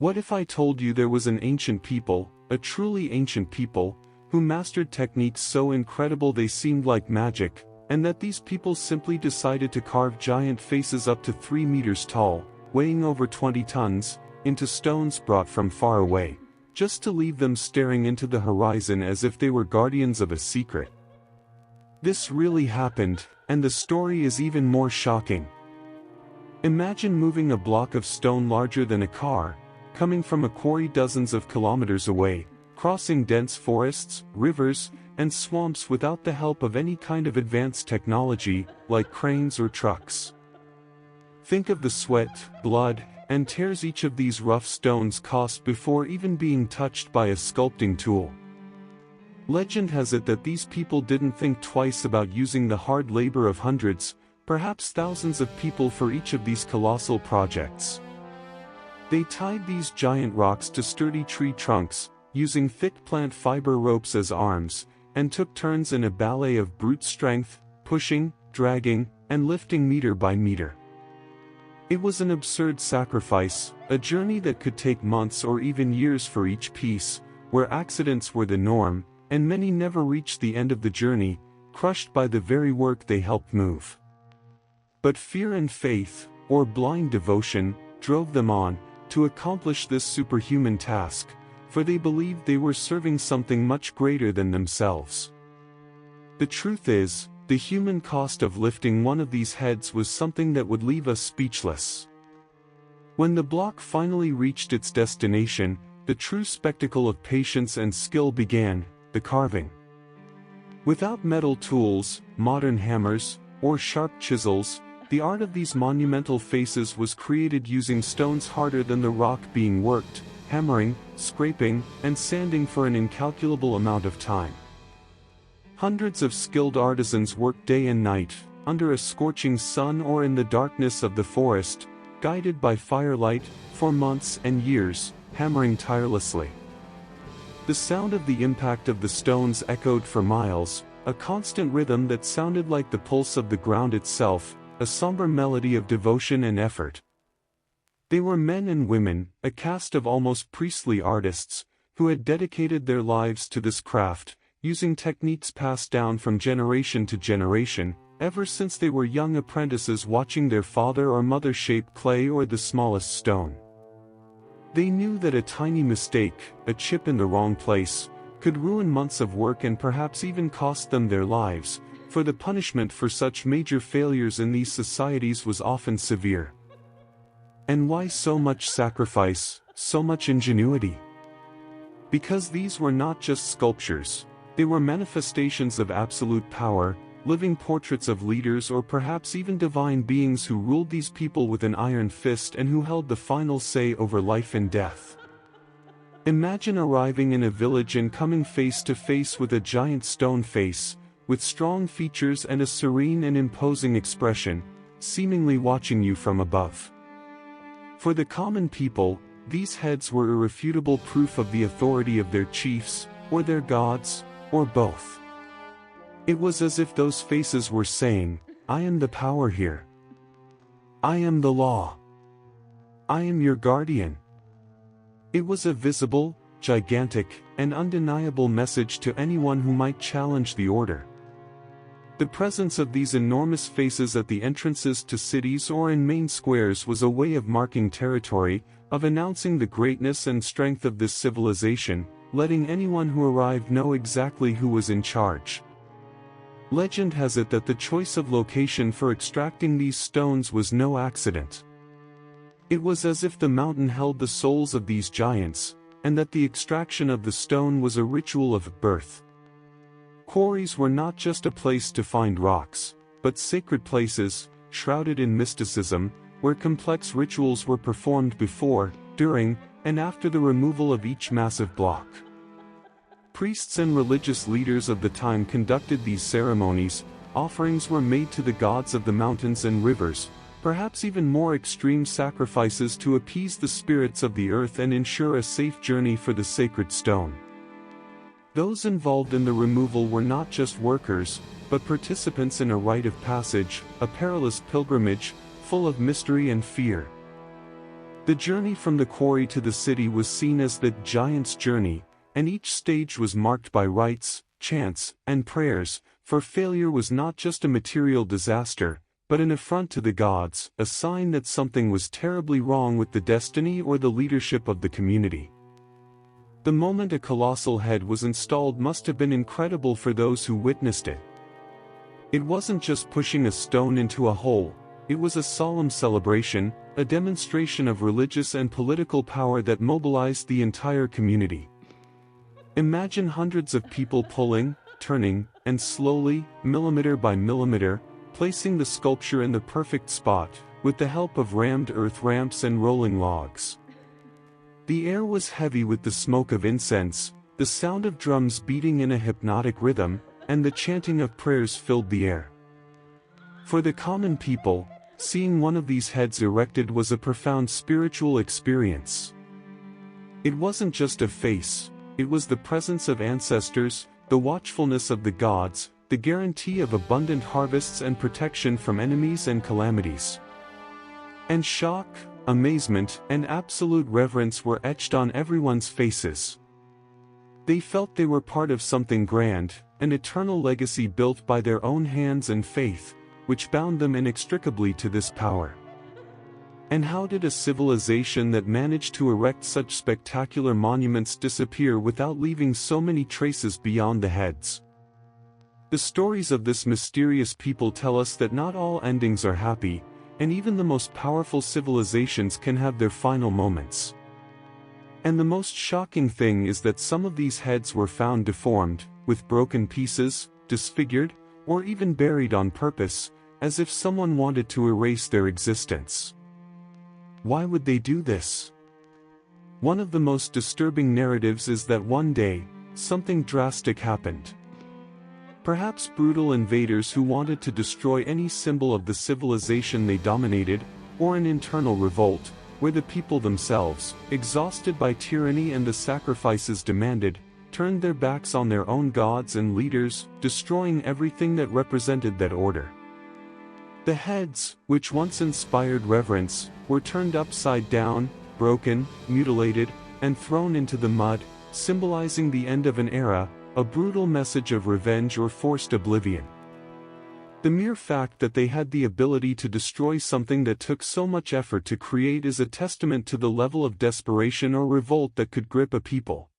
What if I told you there was an ancient people, a truly ancient people, who mastered techniques so incredible they seemed like magic, and that these people simply decided to carve giant faces up to 3 meters tall, weighing over 20 tons, into stones brought from far away, just to leave them staring into the horizon as if they were guardians of a secret? This really happened, and the story is even more shocking. Imagine moving a block of stone larger than a car, coming from a quarry dozens of kilometers away, crossing dense forests, rivers, and swamps without the help of any kind of advanced technology, like cranes or trucks. Think of the sweat, blood, and tears each of these rough stones cost before even being touched by a sculpting tool. Legend has it that these people didn't think twice about using the hard labor of hundreds, perhaps thousands of people for each of these colossal projects. They tied these giant rocks to sturdy tree trunks, using thick plant fiber ropes as arms, and took turns in a ballet of brute strength, pushing, dragging, and lifting meter by meter. It was an absurd sacrifice, a journey that could take months or even years for each piece, where accidents were the norm, and many never reached the end of the journey, crushed by the very work they helped move. But fear and faith, or blind devotion, drove them on, to accomplish this superhuman task, for they believed they were serving something much greater than themselves. The truth is, the human cost of lifting one of these heads was something that would leave us speechless. When the block finally reached its destination, the true spectacle of patience and skill began, the carving. Without metal tools, modern hammers, or sharp chisels, the art of these monumental faces was created using stones harder than the rock being worked, hammering, scraping, and sanding for an incalculable amount of time. Hundreds of skilled artisans worked day and night, under a scorching sun or in the darkness of the forest, guided by firelight, for months and years, hammering tirelessly. The sound of the impact of the stones echoed for miles, a constant rhythm that sounded like the pulse of the ground itself, a somber melody of devotion and effort. They were men and women, a caste of almost priestly artists, who had dedicated their lives to this craft, using techniques passed down from generation to generation, ever since they were young apprentices watching their father or mother shape clay or the smallest stone. They knew that a tiny mistake, a chip in the wrong place, could ruin months of work and perhaps even cost them their lives, for the punishment for such major failures in these societies was often severe. And why so much sacrifice, so much ingenuity? Because these were not just sculptures, they were manifestations of absolute power, living portraits of leaders or perhaps even divine beings who ruled these people with an iron fist and who held the final say over life and death. Imagine arriving in a village and coming face to face with a giant stone face, with strong features and a serene and imposing expression, seemingly watching you from above. For the common people, these heads were irrefutable proof of the authority of their chiefs, or their gods, or both. It was as if those faces were saying, "I am the power here. I am the law. I am your guardian." It was a visible, gigantic, and undeniable message to anyone who might challenge the order. The presence of these enormous faces at the entrances to cities or in main squares was a way of marking territory, of announcing the greatness and strength of this civilization, letting anyone who arrived know exactly who was in charge. Legend has it that the choice of location for extracting these stones was no accident. It was as if the mountain held the souls of these giants, and that the extraction of the stone was a ritual of birth. Quarries were not just a place to find rocks, but sacred places, shrouded in mysticism, where complex rituals were performed before, during, and after the removal of each massive block. Priests and religious leaders of the time conducted these ceremonies, offerings were made to the gods of the mountains and rivers, perhaps even more extreme sacrifices to appease the spirits of the earth and ensure a safe journey for the sacred stone. Those involved in the removal were not just workers, but participants in a rite of passage, a perilous pilgrimage, full of mystery and fear. The journey from the quarry to the city was seen as the giant's journey, and each stage was marked by rites, chants, and prayers, for failure was not just a material disaster, but an affront to the gods, a sign that something was terribly wrong with the destiny or the leadership of the community. The moment a colossal head was installed must have been incredible for those who witnessed it. It wasn't just pushing a stone into a hole, it was a solemn celebration, a demonstration of religious and political power that mobilized the entire community. Imagine hundreds of people pulling, turning, and slowly, millimeter by millimeter, placing the sculpture in the perfect spot, with the help of rammed earth ramps and rolling logs. The air was heavy with the smoke of incense, the sound of drums beating in a hypnotic rhythm, and the chanting of prayers filled the air. For the common people, seeing one of these heads erected was a profound spiritual experience. It wasn't just a face, it was the presence of ancestors, the watchfulness of the gods, the guarantee of abundant harvests and protection from enemies and calamities. And shock, amazement, and absolute reverence were etched on everyone's faces. They felt they were part of something grand, an eternal legacy built by their own hands and faith, which bound them inextricably to this power. And how did a civilization that managed to erect such spectacular monuments disappear without leaving so many traces beyond the heads? The stories of this mysterious people tell us that not all endings are happy, and even the most powerful civilizations can have their final moments. And the most shocking thing is that some of these heads were found deformed, with broken pieces, disfigured, or even buried on purpose, as if someone wanted to erase their existence. Why would they do this? One of the most disturbing narratives is that one day, something drastic happened. Perhaps brutal invaders who wanted to destroy any symbol of the civilization they dominated, or an internal revolt, where the people themselves, exhausted by tyranny and the sacrifices demanded, turned their backs on their own gods and leaders, destroying everything that represented that order. The heads, which once inspired reverence, were turned upside down, broken, mutilated, and thrown into the mud, symbolizing the end of an era, a brutal message of revenge or forced oblivion. The mere fact that they had the ability to destroy something that took so much effort to create is a testament to the level of desperation or revolt that could grip a people.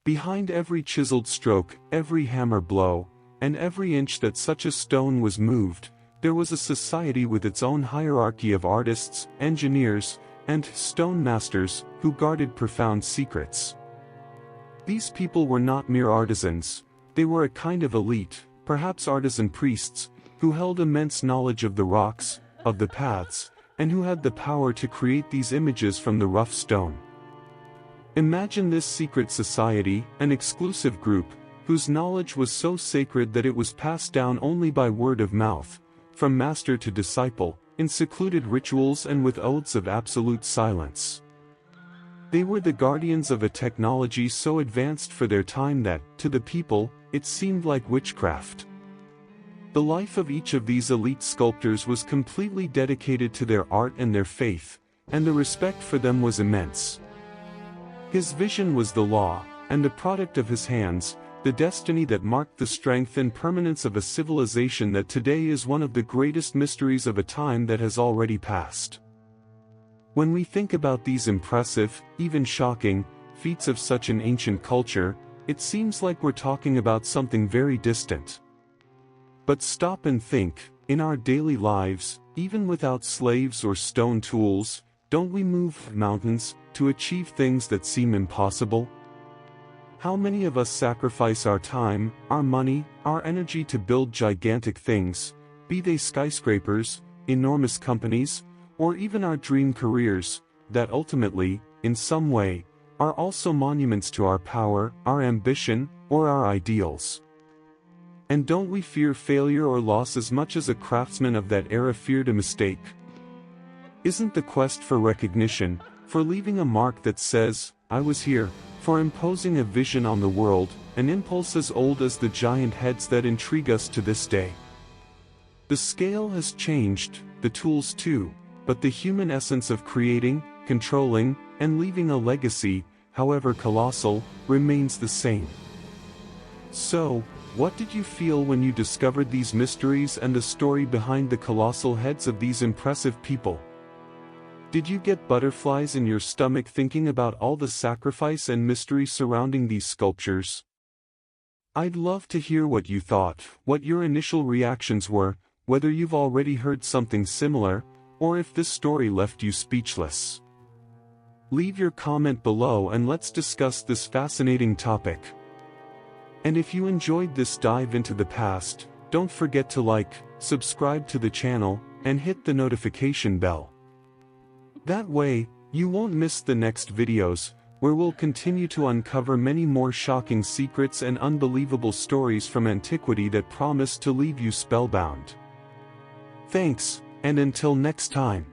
Behind every chiseled stroke, every hammer blow, and every inch that such a stone was moved, there was a society with its own hierarchy of artists, engineers, and stone masters, who guarded profound secrets. These people were not mere artisans, they were a kind of elite, perhaps artisan priests, who held immense knowledge of the rocks, of the paths, and who had the power to create these images from the rough stone. Imagine this secret society, an exclusive group, whose knowledge was so sacred that it was passed down only by word of mouth, from master to disciple, in secluded rituals and with oaths of absolute silence. They were the guardians of a technology so advanced for their time that, to the people, it seemed like witchcraft. The life of each of these elite sculptors was completely dedicated to their art and their faith, and the respect for them was immense. His vision was the law, and the product of his hands, the destiny that marked the strength and permanence of a civilization that today is one of the greatest mysteries of a time that has already passed. When we think about these impressive, even shocking, feats of such an ancient culture, it seems like we're talking about something very distant. But stop and think, in our daily lives, even without slaves or stone tools, don't we move mountains to achieve things that seem impossible? How many of us sacrifice our time, our money, our energy to build gigantic things, be they skyscrapers, enormous companies, or even our dream careers, that ultimately, in some way, are also monuments to our power, our ambition, or our ideals? And don't we fear failure or loss as much as a craftsman of that era feared a mistake? Isn't the quest for recognition, for leaving a mark that says, "I was here," for imposing a vision on the world, an impulse as old as the giant heads that intrigue us to this day? The scale has changed, the tools too, but the human essence of creating, controlling, and leaving a legacy, however colossal, remains the same. So, what did you feel when you discovered these mysteries and the story behind the colossal heads of these impressive people? Did you get butterflies in your stomach thinking about all the sacrifice and mystery surrounding these sculptures? I'd love to hear what you thought, what your initial reactions were, whether you've already heard something similar, or if this story left you speechless. Leave your comment below and let's discuss this fascinating topic. And if you enjoyed this dive into the past, don't forget to like, subscribe to the channel, and hit the notification bell. That way, you won't miss the next videos, where we'll continue to uncover many more shocking secrets and unbelievable stories from antiquity that promise to leave you spellbound. Thanks, and until next time.